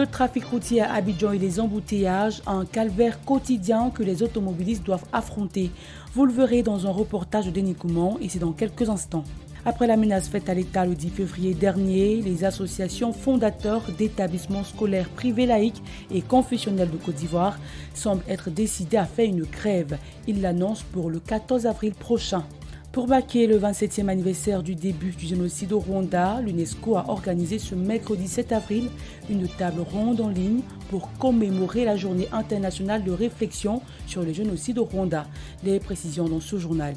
Le trafic routier à Abidjan et les embouteillages, un calvaire quotidien que les automobilistes doivent affronter. Vous le verrez dans un reportage de Denis Kouman, et c'est dans quelques instants. Après la menace faite à l'État le 10 février dernier, les associations fondateurs d'établissements scolaires privés laïcs et confessionnels de Côte d'Ivoire semblent être décidées à faire une grève. Ils l'annoncent pour le 14 avril prochain. Pour marquer le 27e anniversaire du début du génocide au Rwanda, l'UNESCO a organisé ce mercredi 7 avril une table ronde en ligne pour commémorer la journée internationale de réflexion sur le génocide au Rwanda. Les précisions dans ce journal.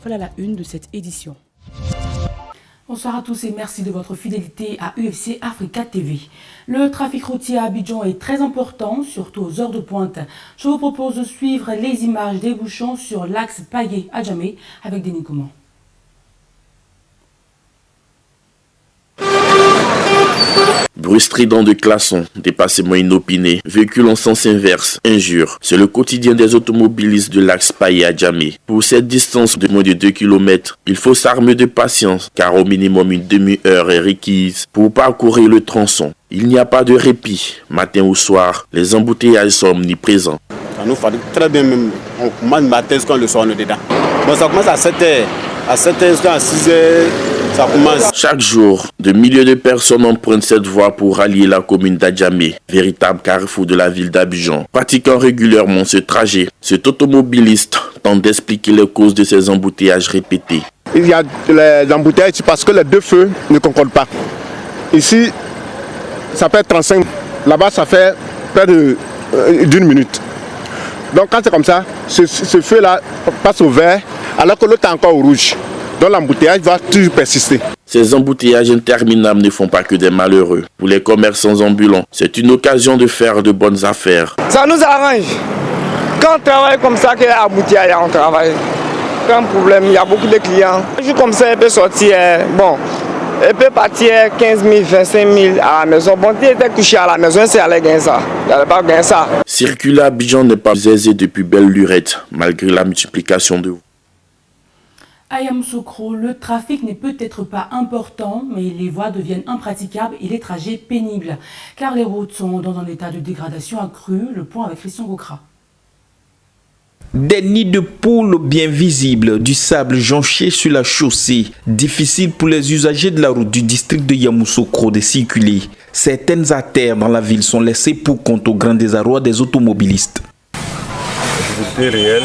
Voilà la une de cette édition. Bonsoir à tous et merci de votre fidélité à UFC Africa TV. Le trafic routier à Abidjan est très important, surtout aux heures de pointe. Je vous propose de suivre les images des bouchons sur l'axe Payé-Adjamé avec Denis Kouman. Bruit strident de klaxons, dépassements inopinés, véhicules en sens inverse, injures. C'est le quotidien des automobilistes de l'axe Payé-Adjamé. Pour cette distance de moins de 2 km, il faut s'armer de patience, car au minimum une demi-heure est requise pour parcourir le tronçon. Il n'y a pas de répit, matin ou soir, les embouteillages sont omniprésents. Ça nous fatigue très bien même, on commence le matin quand le soir on est dedans. Bon, ça commence à 7h, à 7h à 6h. Ça commence. Chaque jour, de milliers de personnes empruntent cette voie pour rallier la commune d'Adjamé, véritable carrefour de la ville d'Abidjan. Pratiquant régulièrement ce trajet, cet automobiliste tente d'expliquer les causes de ces embouteillages répétés. Il y a les embouteillages parce que les deux feux ne concordent pas. Ici, ça fait 35, là-bas ça fait près d'une minute. Donc quand c'est comme ça, ce feu-là passe au vert alors que l'autre est encore au rouge. Donc l'embouteillage va toujours persister. Ces embouteillages interminables ne font pas que des malheureux. Pour les commerçants ambulants, c'est une occasion de faire de bonnes affaires. Ça nous arrange. Quand on travaille comme ça, qu'il y a embouteillage, on travaille. Pas de problème, il y a beaucoup de clients. Un jour comme ça, il peut sortir, bon, il peut partir 15 000, 25 000 à la maison. Bon, il était couché à la maison, c'est allé gagner ça. Il n'allait pas gagner ça. Circuler à Abidjan n'est pas aisé depuis belle lurette, malgré la multiplication de voies. À Yamoussoukro, le trafic n'est peut-être pas important, mais les voies deviennent impraticables et les trajets pénibles. Car les routes sont dans un état de dégradation accrue. Le point avec Christian Gokra. Des nids de poules bien visibles, du sable jonché sur la chaussée. Difficile pour les usagers de la route du district de Yamoussoukro de circuler. Certaines artères dans la ville sont laissées pour compte au grand désarroi des automobilistes. La difficulté réelle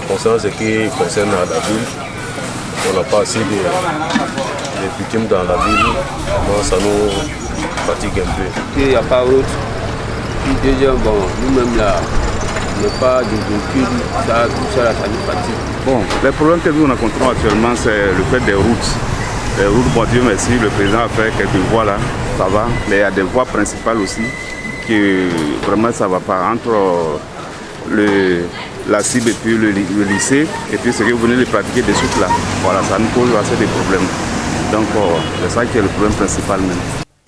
concernant ce qui concerne la ville. On n'a pas assez de victimes dans la ville, ça nous fatigue un peu. Il n'y a pas de route. Puis déjà, bon, nous-mêmes là, on n'a pas de véhicule, tout ça, ça nous fatigue. Bon, les problèmes que nous rencontrons actuellement, c'est le fait des routes. Les routes, bon Dieu merci, le président a fait quelques voies là, ça va. Mais il y a des voies principales aussi, que vraiment ça ne va pas entre la cible et puis le lycée, et puis ce que vous venez de pratiquer des suites là. Voilà, ça nous pose assez de problèmes. Donc, c'est ça qui est le problème principal même.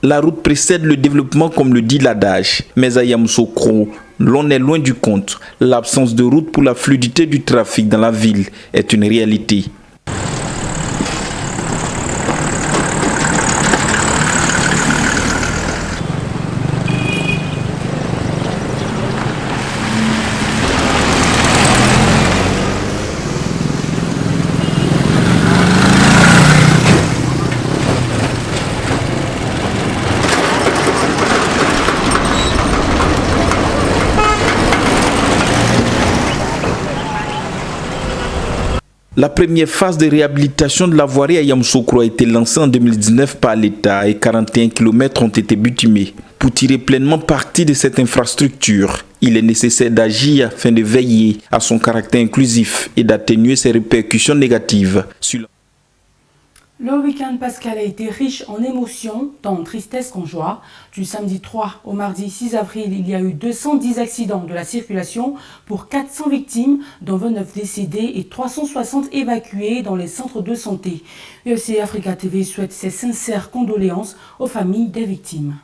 La route précède le développement comme le dit l'adage. Mais à Yamoussoukro, l'on est loin du compte. L'absence de route pour la fluidité du trafic dans la ville est une réalité. La première phase de réhabilitation de la voirie à Yamoussoukro a été lancée en 2019 par l'État et 41 km ont été bitumés. Pour tirer pleinement parti de cette infrastructure, il est nécessaire d'agir afin de veiller à son caractère inclusif et d'atténuer ses répercussions négatives sur la... Le week-end pascal a été riche en émotions, tant en tristesse qu'en joie. Du samedi 3 au mardi 6 avril, il y a eu 210 accidents de la circulation pour 400 victimes, dont 29 décédés et 360 évacués dans les centres de santé. UFC Africa TV souhaite ses sincères condoléances aux familles des victimes.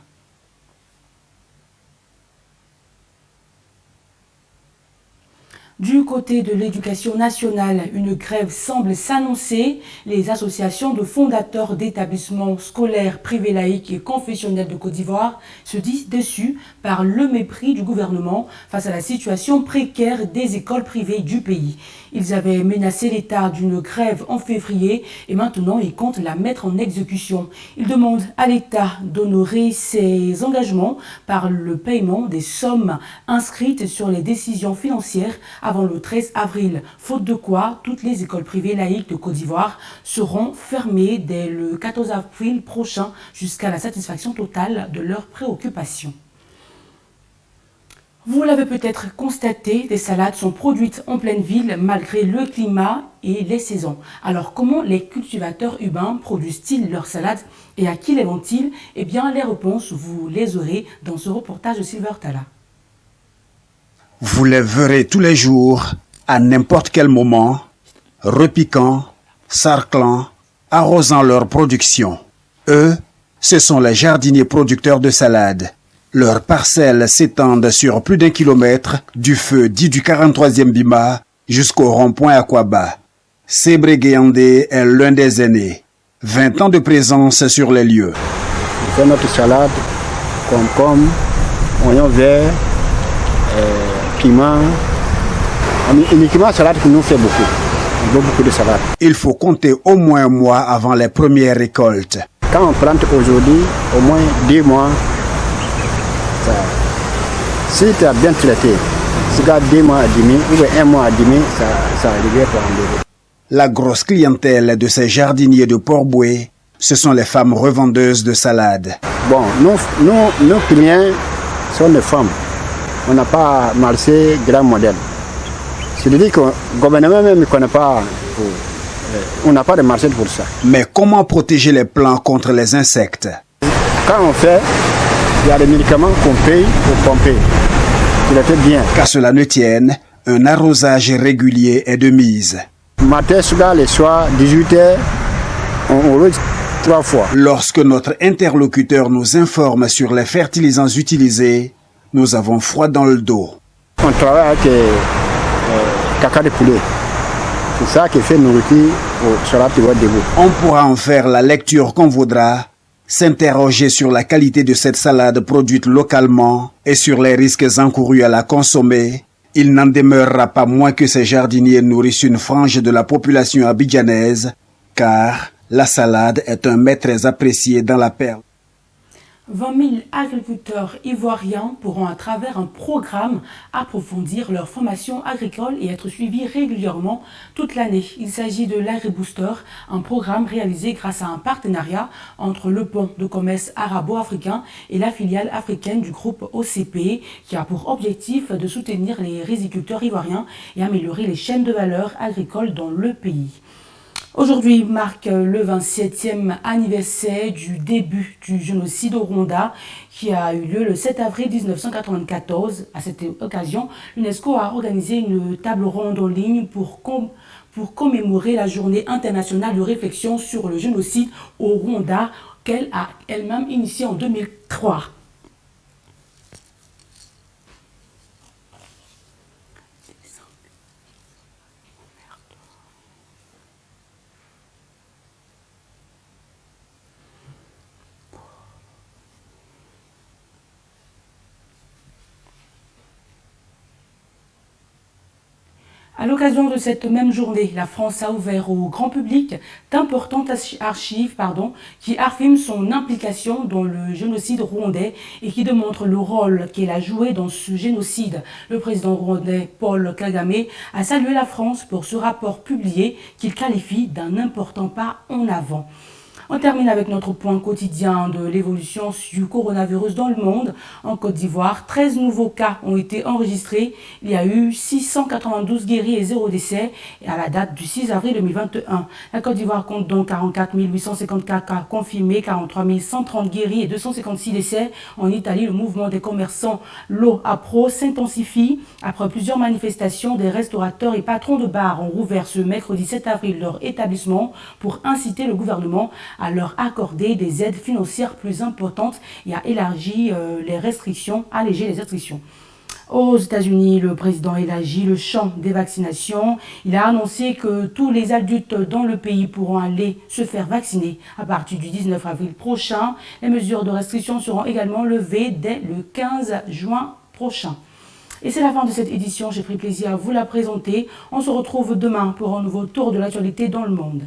Du côté de l'éducation nationale, une grève semble s'annoncer. Les associations de fondateurs d'établissements scolaires privés laïques et confessionnels de Côte d'Ivoire se disent déçues par le mépris du gouvernement face à la situation précaire des écoles privées du pays. Ils avaient menacé l'État d'une grève en février et maintenant ils comptent la mettre en exécution. Ils demandent à l'État d'honorer ses engagements par le paiement des sommes inscrites sur les décisions financières avant le 13 avril, faute de quoi toutes les écoles privées laïques de Côte d'Ivoire seront fermées dès le 14 avril prochain jusqu'à la satisfaction totale de leurs préoccupations. Vous l'avez peut-être constaté, des salades sont produites en pleine ville malgré le climat et les saisons. Alors comment les cultivateurs urbains produisent-ils leurs salades et à qui les vendent-ils? Eh bien les réponses, vous les aurez dans ce reportage de Silver Tala. Vous les verrez tous les jours, à n'importe quel moment, repiquant, sarclant, arrosant leur production. Eux, ce sont les jardiniers producteurs de salades. Leurs parcelles s'étendent sur plus d'1 kilomètre du feu dit du 43e Bima jusqu'au rond-point Aquaba. Sébré Guéandé est l'un des aînés. 20 ans de présence sur les lieux. On fait notre salade, concombre, oignon vert, piment. Uniquement la salade qui nous fait beaucoup. On veut beaucoup de salade. Il faut compter au moins un mois avant les premières récoltes. Quand on plante aujourd'hui, au moins 2 mois, si tu as bien traité, si tu as 2 mois et demi ou 1 mois et demi, ça arrive pour enlever. La grosse clientèle de ces jardiniers de Port-Boué, ce sont les femmes revendeuses de salades. Bon, nos clients sont des femmes. On n'a pas marché grand modèle. C'est-à-dire que le gouvernement même ne connaît pas, on n'a pas de marché pour ça. Mais comment protéger les plants contre les insectes? Quand on fait, il y a des médicaments qu'on paye pour pomper. Il était bien. Qu'à cela ne tienne, un arrosage régulier est de mise. Matin, soir, le soir, 18h, on rose 3 fois. Lorsque notre interlocuteur nous informe sur les fertilisants utilisés, nous avons froid dans le dos. On travaille avec caca de poulet. C'est ça qui fait nourriture sur la période de vous. On pourra en faire la lecture qu'on voudra, s'interroger sur la qualité de cette salade produite localement et sur les risques encourus à la consommer. Il n'en demeurera pas moins que ces jardiniers nourrissent une frange de la population abidjanaise, car la salade est un mets très apprécié dans la perle. 20 000 agriculteurs ivoiriens pourront à travers un programme approfondir leur formation agricole et être suivis régulièrement toute l'année. Il s'agit de l'AgriBooster, un programme réalisé grâce à un partenariat entre le pont de commerce arabo-africain et la filiale africaine du groupe OCP qui a pour objectif de soutenir les riziculteurs ivoiriens et améliorer les chaînes de valeur agricoles dans le pays. Aujourd'hui marque le 27e anniversaire du début du génocide au Rwanda qui a eu lieu le 7 avril 1994. À cette occasion, l'UNESCO a organisé une table ronde en ligne pour commémorer la journée internationale de réflexion sur le génocide au Rwanda qu'elle a elle-même initiée en 2003. À l'occasion de cette même journée, la France a ouvert au grand public d'importantes archives qui affirment son implication dans le génocide rwandais et qui démontrent le rôle qu'elle a joué dans ce génocide. Le président rwandais Paul Kagame a salué la France pour ce rapport publié qu'il qualifie d'un important pas en avant. On termine avec notre point quotidien de l'évolution du coronavirus dans le monde. En Côte d'Ivoire, 13 nouveaux cas ont été enregistrés. Il y a eu 692 guéris et 0 décès à la date du 6 avril 2021. La Côte d'Ivoire compte donc 44 854 cas confirmés, 43 130 guéris et 256 décès. En Italie, le mouvement des commerçants Lo-Apro s'intensifie. Après plusieurs manifestations, des restaurateurs et patrons de bars ont rouvert ce mercredi 7 avril leur établissement pour inciter le gouvernement à leur accorder des aides financières plus importantes et à élargir les restrictions, alléger les restrictions. Aux États-Unis, le président élargit le champ des vaccinations. Il a annoncé que tous les adultes dans le pays pourront aller se faire vacciner à partir du 19 avril prochain. Les mesures de restriction seront également levées dès le 15 juin prochain. Et c'est la fin de cette édition. J'ai pris plaisir à vous la présenter. On se retrouve demain pour un nouveau tour de l'actualité dans le monde.